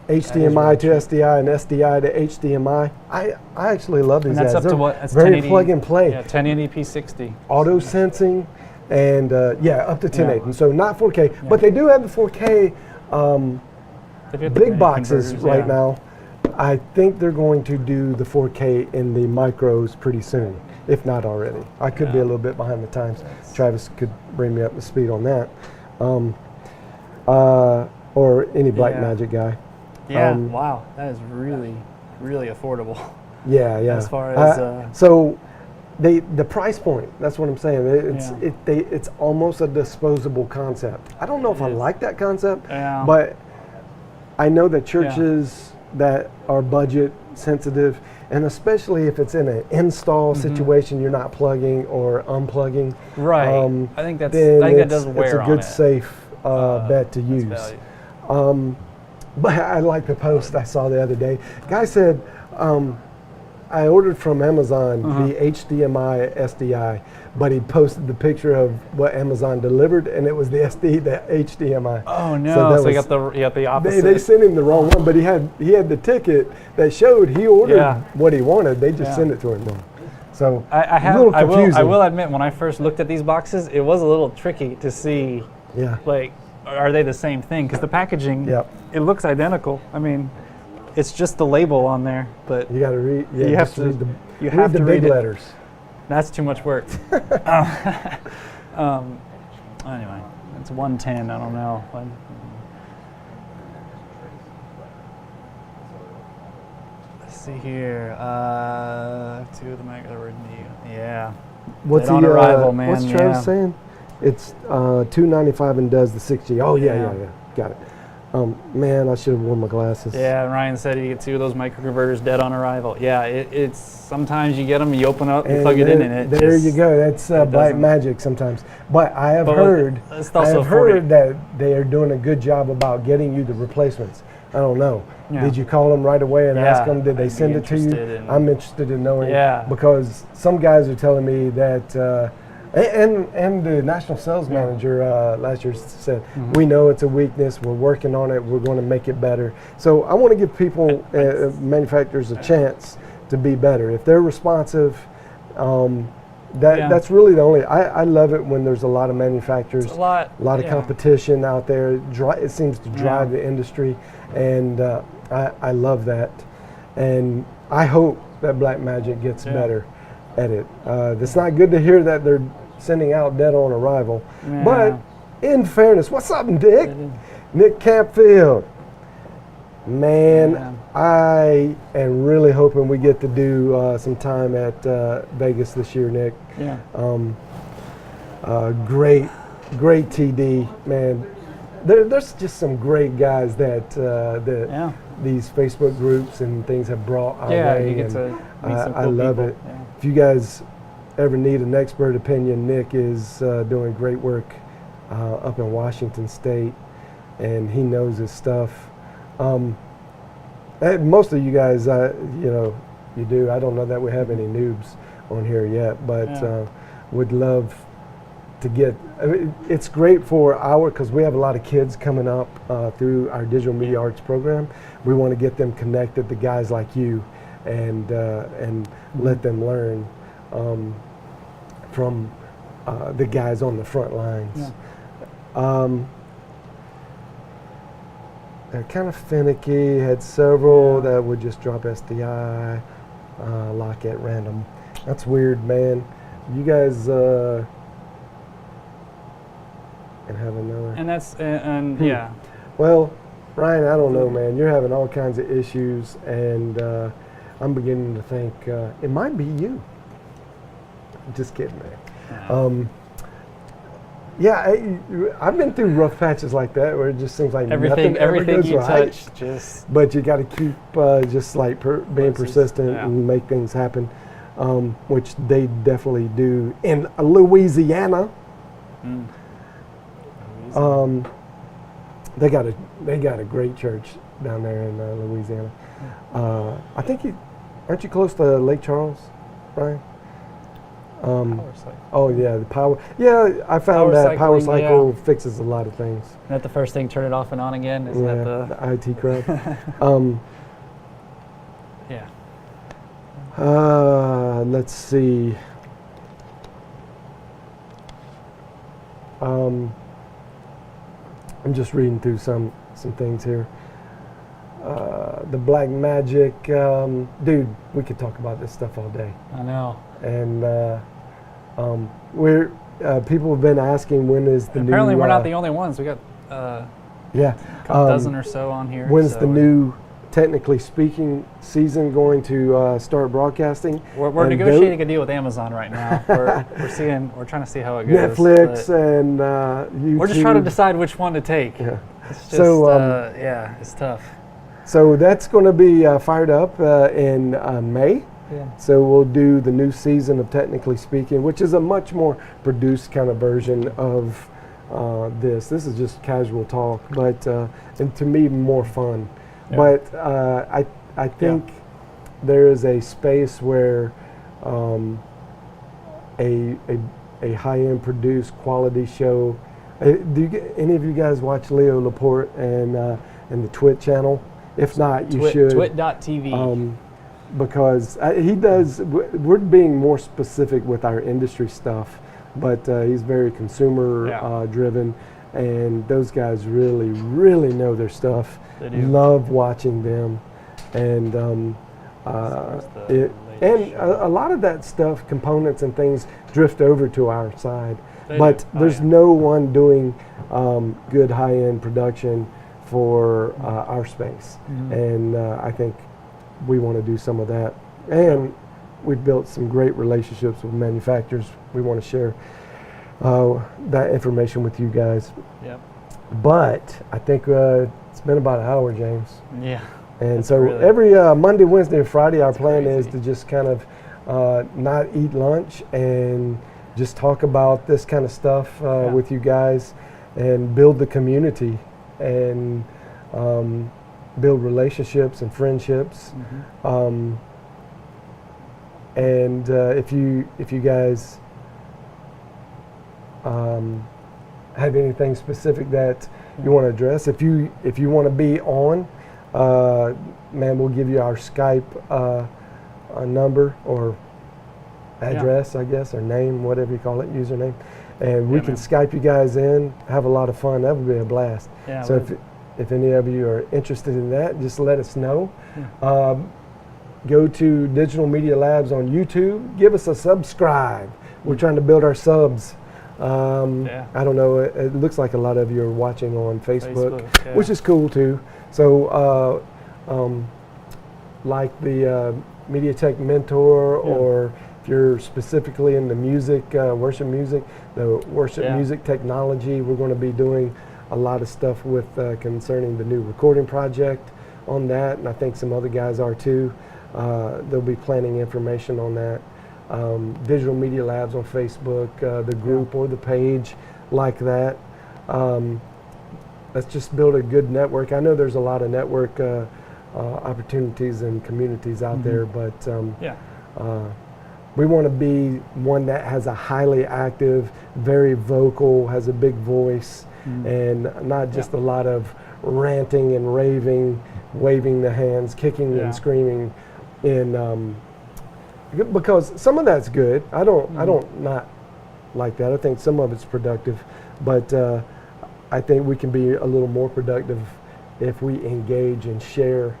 HDMI really to SDI and SDI to HDMI. I actually love these And that's guys. up to They're what? That's very 1080, plug and play. Yeah, 1080p 60. Auto sensing, and up to 1080. Yeah. So not 4K, but they do have the 4K They've got the big big boxes converters, right yeah. now. I think they're going to do the 4K in the micros pretty soon, if not already. I could be Yeah. a little bit behind the times. Travis could bring me up to speed on that. Or any Blackmagic guy. Yeah. Um, Wow. That is really, really affordable. Yeah. As far as, so the price point, that's what I'm saying. Yeah. It's almost a disposable concept. I don't know if I is. like that concept, Yeah. but I know that churches that are budget sensitive, and especially if it's in an install situation, you're not plugging or unplugging. Right. I think that then does wear it's a on good it. safe bet to That's use. value. But I like the post I saw the other day. Guy said, I ordered from Amazon the HDMI SDI, but he posted the picture of what Amazon delivered, and it was the HDMI. Oh no! that So you was- got the opposite. They sent him the wrong one, but he had the ticket that showed he ordered Yeah. what he wanted. They just Yeah. sent it to him wrong. So I a little I confusing. will admit when I first looked at these boxes, it was a little tricky to see. Yeah. Like, are they the same thing? Because the packaging, Yep. it looks identical. I mean, it's just the label on there, but You got to read. Yeah, You have just to- read the, you read have the to big read it. letters. that's too much work. Anyway, it's 110. I don't know. Let's see here. Two of the Mac that were new. Yeah. What's Dead on arrival, man, What's Travis yeah. saying? It's $295 and does the 6G. Oh yeah. Yeah. Got it. Man, I should have worn my glasses. Yeah, Ryan said you get 2 of those microconverters dead on arrival. Yeah, it's sometimes you get them, you open up, you And plug it in, there- and it there just, you go. That's black doesn't- magic sometimes. But I have But heard, it's I also have heard that they are doing a good job about getting you the replacements. I don't know. Yeah. Did you call them right away and ask Yeah, them? Did they I'd be send it to you? interested in- I'm interested in knowing. Yeah. Because some guys are telling me that, and the national sales manager last year said, Mm-hmm. we know it's a weakness. We're working on it. We're going to make it better. So I want to give people, manufacturers, a chance to be better. If they're responsive, that's really the only. I love it when there's a lot of manufacturers, It's a lot of yeah. competition out there. It seems to drive the industry, and I love that. And I hope that Black Magic gets better at it. It's not good to hear that they're sending out dead on arrival. Yeah. But in fairness, what's up, Nick? Nick Campfield. Man, Yeah. I am really hoping we get to do some time at Vegas this year, Nick. Yeah. Great TD, man. There's just some great guys that Yeah. these Facebook groups and things have brought our Yeah, way. you get and to meet some I cool love people. it. Yeah. If you guys ever need an expert opinion, Nick is doing great work up in Washington State, and he knows his stuff. Most of you guys, you do. I don't know that we have any noobs on here yet, but would love to get. It's great for because we have a lot of kids coming up through our digital media arts program. We want to get them connected to guys like you, and let them learn from the guys on the front lines. Yeah. They're kind of finicky. Had several that would just drop SDI, lock at random. That's weird, man. You guys and have another. And that's yeah. Well, Ryan, I don't know, man. You're having all kinds of issues, and I'm beginning to think it might be you. Just kidding, man. I've been through rough patches like that where it just seems like Everything nothing ever goes you right. touch just. But you got to keep just like being persistent yeah. and make things happen, which they definitely do in Louisiana. They got a great church down there in Louisiana. I think aren't you close to Lake Charles, Ryan? Oh yeah, the power. Yeah, I found that power cycle fixes a lot of things. Isn't that the first thing? Turn it off and on again. Isn't that the IT crap. Yeah. Let's see. I'm just reading through some things here. The Black Magic, dude. We could talk about this stuff all day. I know. And people have been asking when is the new. Apparently, we're not the only ones. We got a dozen or so on here. When's so the new, technically speaking, season going to start broadcasting? We're negotiating a deal with Amazon right now. We're trying to see how it goes. Netflix and YouTube. We're just trying to decide which one to take. Yeah. It's just, So, it's tough. So that's going to be fired up in May. Yeah. So we'll do the new season of Technically Speaking, which is a much more produced kind of version of this. This is just casual talk, but and to me more fun. Yeah. But I think there is a space where a high-end produced quality show. Any of you guys watch Leo Laporte and the Twit channel? If not, you should. Twit.tv. Because he does. We're being more specific with our industry stuff, but he's very consumer driven, and those guys really, really know their stuff. They do. Love watching them, and a lot of that stuff, components and things, drift over to our side. But there's no one doing good high-end production for our space, and I think we want to do some of that. And we've built some great relationships with manufacturers. We want to share that information with you guys. Yep. But I think It's been about an hour, James. Yeah. And That's so really- every Monday, Wednesday, and Friday, our plan is crazy. to just kind of not eat lunch and just talk about this kind of stuff Yeah. with you guys and build the community and build relationships and friendships. And if you guys have anything specific that you want to address, if you want to be on, man, we'll give you our Skype number or address, I guess, or name, whatever you call it, username, and we Yeah, can man. Skype you guys in, have a lot of fun. That would be a blast. Yeah, So we- if any of you are interested in that, just let us know. Go to Digital Media Labs on YouTube. Give us a subscribe. We're trying to build our subs. Yeah. I don't know. It looks like a lot of you are watching on Facebook, yeah. which is cool too. So, like the MediaTek Mentor, Yeah. or if you're specifically in the music, worship music, the worship Yeah. music technology, we're going to be doing a lot of stuff with concerning the new recording project on that, and I think some other guys are too. They'll be planning information on that. Digital Media Labs on Facebook, the group or the page like that. Let's just build a good network. I know there's a lot of network opportunities and communities out there, but Yeah. we want to be one that has a highly active, very vocal, has a big voice, and not just a lot of ranting and raving, waving the hands, kicking Yeah. and screaming in because some of that's good. I don't not like that. I think some of it's productive, but I think we can be a little more productive if we engage and share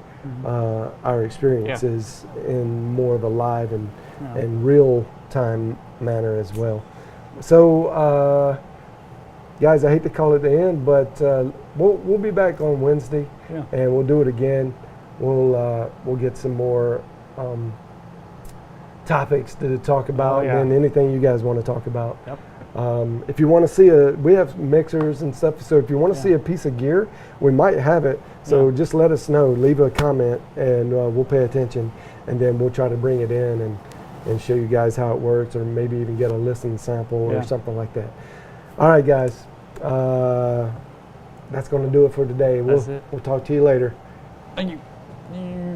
our experiences in more of a live and real time manner as well. So guys, I hate to call it the end, but we'll be back on Wednesday, Yeah. and we'll do it again. We'll get some more topics to talk about, yeah. and anything you guys want to talk about. Yep. If you want to see we have mixers and stuff, so if you want to Yeah. see a piece of gear, we might have it. So Yeah. just let us know, leave a comment, and we'll pay attention, and then we'll try to bring it in and show you guys how it works, or maybe even get a listen sample Yeah. or something like that. All right, guys. That's going to do it for today. That's it. We'll talk to you later. Thank you.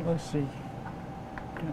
Let's see. Yeah.